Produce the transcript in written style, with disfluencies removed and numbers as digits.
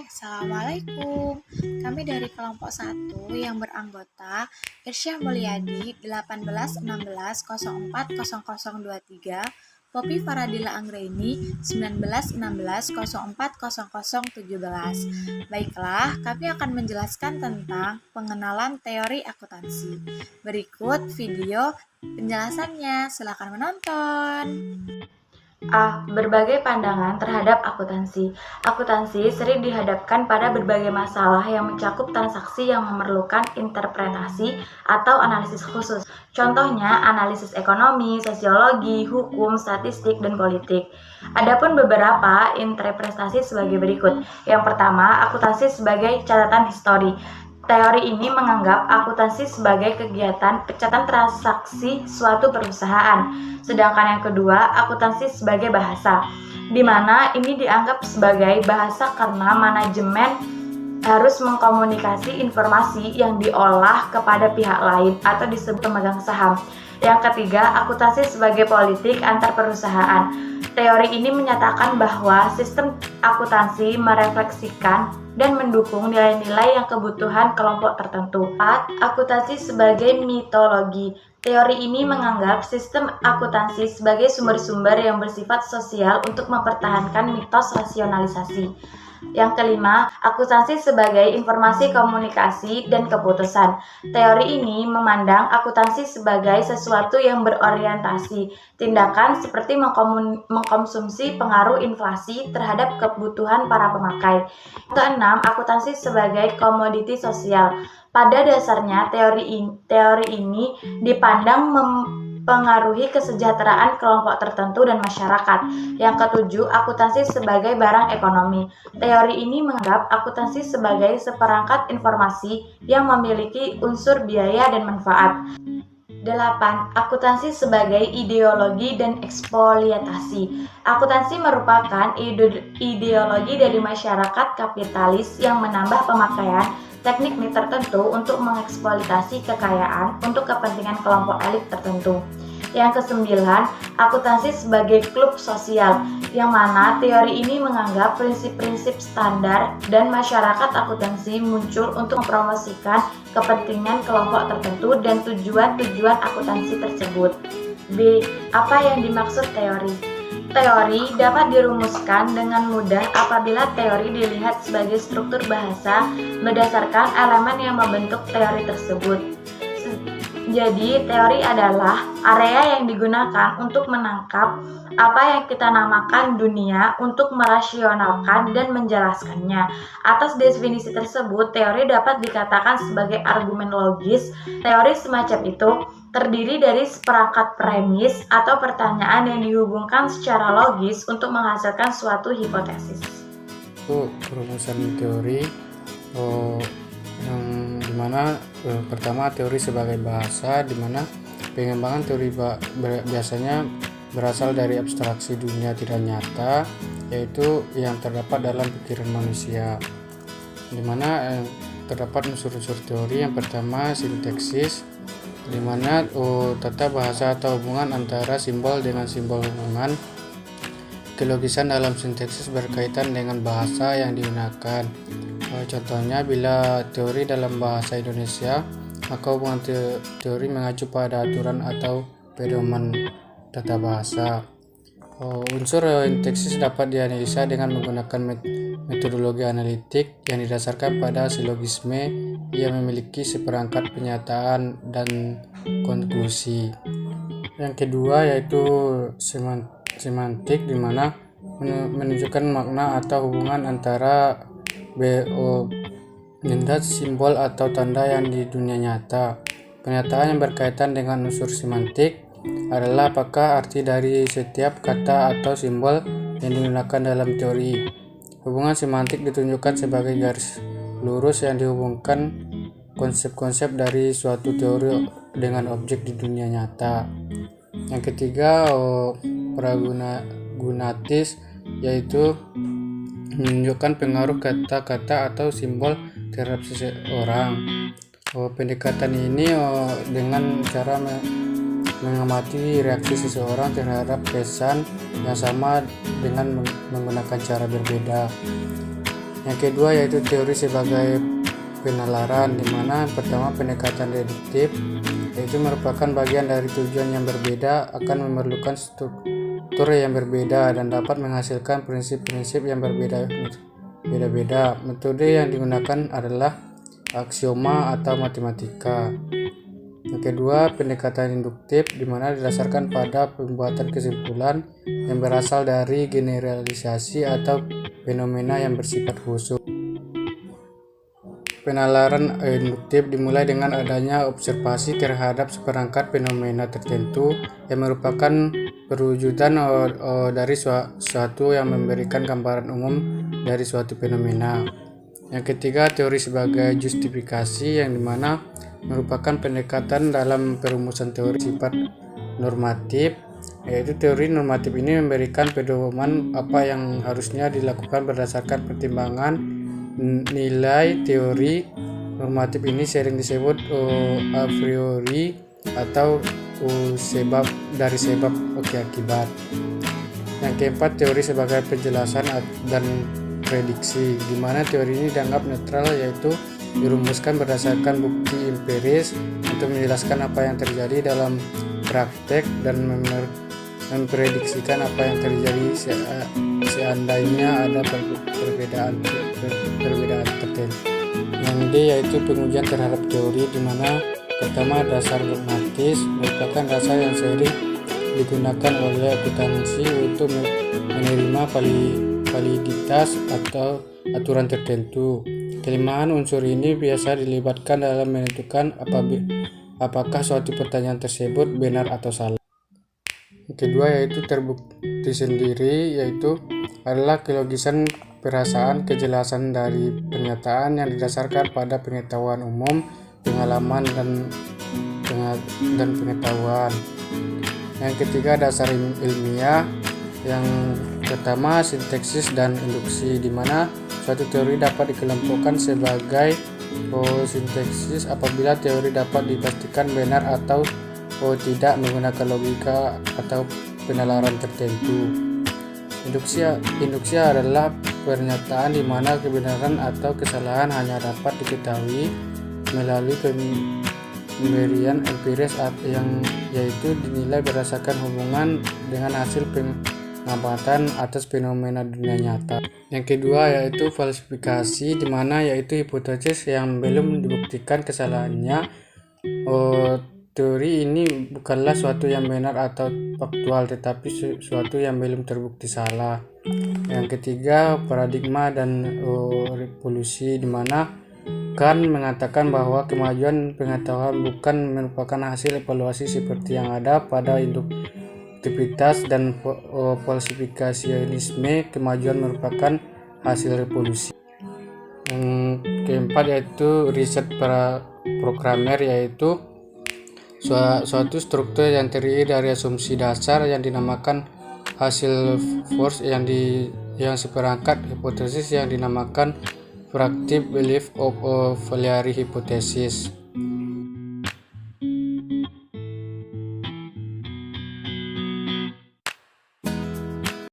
Assalamualaikum. Kami dari kelompok 1 yang beranggota Irsya Mulyadi 1816040023, Poppy Faradila Anggraini 1916040017. Baiklah, kami akan menjelaskan tentang pengenalan teori akuntansi. Berikut video penjelasannya, silakan menonton. A. Berbagai pandangan terhadap akuntansi. Akuntansi sering dihadapkan pada berbagai masalah yang mencakup transaksi yang memerlukan interpretasi atau analisis khusus. Contohnya analisis ekonomi, sosiologi, hukum, statistik, dan politik. Adapun beberapa interpretasi sebagai berikut. Yang pertama, akuntansi sebagai catatan histori. Teori ini menganggap akuntansi sebagai kegiatan pencatatan transaksi suatu perusahaan. Sedangkan yang kedua, akuntansi sebagai bahasa, di mana ini dianggap sebagai bahasa karena manajemen harus mengkomunikasi informasi yang diolah kepada pihak lain atau disebut pemegang saham. Yang ketiga, akuntansi sebagai politik antar perusahaan. Teori ini menyatakan bahwa sistem akuntansi merefleksikan dan mendukung nilai-nilai yang kebutuhan kelompok tertentu. 4. Akuntansi sebagai mitologi. Teori ini menganggap sistem akuntansi sebagai sumber-sumber yang bersifat sosial untuk mempertahankan mitos rasionalisasi. Yang kelima, akuntansi sebagai informasi komunikasi dan keputusan. Teori ini memandang akuntansi sebagai sesuatu yang berorientasi tindakan seperti mengkonsumsi pengaruh inflasi terhadap kebutuhan para pemakai. Keenam, akuntansi sebagai komoditi sosial. Pada dasarnya, teori ini dipandang mempengaruhi kesejahteraan kelompok tertentu dan masyarakat. Yang ketujuh, akuntansi sebagai barang ekonomi. Teori ini menganggap akuntansi sebagai seperangkat informasi yang memiliki unsur biaya dan manfaat. 8. Akuntansi sebagai ideologi dan eksploitasi. Akuntansi merupakan ideologi dari masyarakat kapitalis yang menambah pemakaian teknik tertentu untuk mengeksploitasi kekayaan untuk kepentingan kelompok elit tertentu. Yang kesembilan, akuntansi sebagai klub sosial, yang mana teori ini menganggap prinsip-prinsip standar dan masyarakat akuntansi muncul untuk mempromosikan kepentingan kelompok tertentu dan tujuan-tujuan akuntansi tersebut. B. Apa yang dimaksud teori? Teori dapat dirumuskan dengan mudah apabila teori dilihat sebagai struktur bahasa berdasarkan elemen yang membentuk teori tersebut. Jadi, teori adalah area yang digunakan untuk menangkap apa yang kita namakan dunia untuk merasionalkan dan menjelaskannya. Atas definisi tersebut, teori dapat dikatakan sebagai argumen logis. Teori semacam itu terdiri dari seperangkat premis atau pertanyaan yang dihubungkan secara logis untuk menghasilkan suatu hipotesis. Itu perumusan teori yang dimana pertama teori sebagai bahasa, dimana pengembangan teori biasanya berasal dari abstraksi dunia tidak nyata, yaitu yang terdapat dalam pikiran manusia, dimana terdapat unsur-unsur teori. Yang pertama sintaksis, dimana tata bahasa atau hubungan antara simbol dengan simbol hubungan. Kelogisan dalam sintaksis berkaitan dengan bahasa yang digunakan. Contohnya, bila teori dalam bahasa Indonesia, maka hubungan teori mengacu pada aturan atau pedoman tata bahasa. Unsur sintaksis dapat dianalisa dengan menggunakan metodologi analitik yang didasarkan pada silogisme yang memiliki seperangkat pernyataan dan konklusi. Yang kedua yaitu semantik, di mana menunjukkan makna atau hubungan antara benda, simbol atau tanda yang di dunia nyata. Pernyataan yang berkaitan dengan unsur semantik adalah apakah arti dari setiap kata atau simbol yang digunakan dalam teori. Hubungan semantik ditunjukkan sebagai garis lurus yang dihubungkan konsep-konsep dari suatu teori dengan objek di dunia nyata. Yang ketiga, pragunatis, yaitu menunjukkan pengaruh kata-kata atau simbol terhadap seseorang. Pendekatan ini dengan cara mengamati reaksi seseorang terhadap kesan yang sama dengan menggunakan cara berbeda. Yang kedua yaitu teori sebagai penalaran, di mana pertama pendekatan deduktif, yaitu merupakan bagian dari tujuan yang berbeda, akan memerlukan struktur yang berbeda dan dapat menghasilkan prinsip-prinsip yang berbeda-beda. Metode yang digunakan adalah aksioma atau matematika. Yang kedua, pendekatan induktif, di mana didasarkan pada pembuatan kesimpulan yang berasal dari generalisasi atau fenomena yang bersifat khusus. Penalaran induktif dimulai dengan adanya observasi terhadap seperangkat fenomena tertentu yang merupakan perwujudan dari suatu yang memberikan gambaran umum dari suatu fenomena. Yang ketiga, teori sebagai justifikasi, yang dimana merupakan pendekatan dalam perumusan teori sifat normatif, yaitu teori normatif ini memberikan pedoman apa yang harusnya dilakukan berdasarkan pertimbangan nilai. Teori normatif ini sering disebut a priori atau sebab akibat. Yang keempat, teori sebagai penjelasan dan prediksi, di mana teori ini dianggap netral, yaitu dirumuskan berdasarkan bukti empiris untuk menjelaskan apa yang terjadi dalam praktek dan memprediksikan apa yang terjadi seandainya ada perbedaan tertentu. Yang D yaitu pengujian terhadap teori, di mana pertama dasar dogmatis, merupakan dasar yang sering digunakan oleh akuntansi untuk menerima validitas atau aturan tertentu. Kelemahan unsur ini biasa dilibatkan dalam menentukan apakah suatu pertanyaan tersebut benar atau salah. Yang kedua yaitu terbukti sendiri, yaitu adalah kelogisan perasaan, kejelasan dari pernyataan yang didasarkan pada pengetahuan umum, pengalaman dan pengetahuan. Yang ketiga, dasar ilmiah. Yang pertama, sintaksis dan induksi, di mana suatu teori dapat dikelompokkan sebagai sintaksis apabila teori dapat dipastikan benar atau tidak menggunakan logika atau penalaran tertentu. Induksi adalah pernyataan di mana kebenaran atau kesalahan hanya dapat diketahui melalui pemberian empiris yang yaitu dinilai berdasarkan hubungan dengan hasil pengamatan atas fenomena dunia nyata. Yang kedua yaitu falsifikasi, di mana yaitu hipotesis yang belum dibuktikan kesalahannya. Teori ini bukanlah suatu yang benar atau faktual, tetapi suatu yang belum terbukti salah. Yang ketiga, paradigma dan revolusi, di mana Kant mengatakan bahwa kemajuan pengetahuan bukan merupakan hasil evaluasi seperti yang ada pada induktivitas dan falsifikasianisme. Kemajuan merupakan hasil revolusi. Yang keempat yaitu riset para programmer, yaitu suatu struktur yang terdiri dari asumsi dasar yang dinamakan hasil force yang seperangkat hipotesis yang dinamakan predictive belief of a Vallieri hypothesis.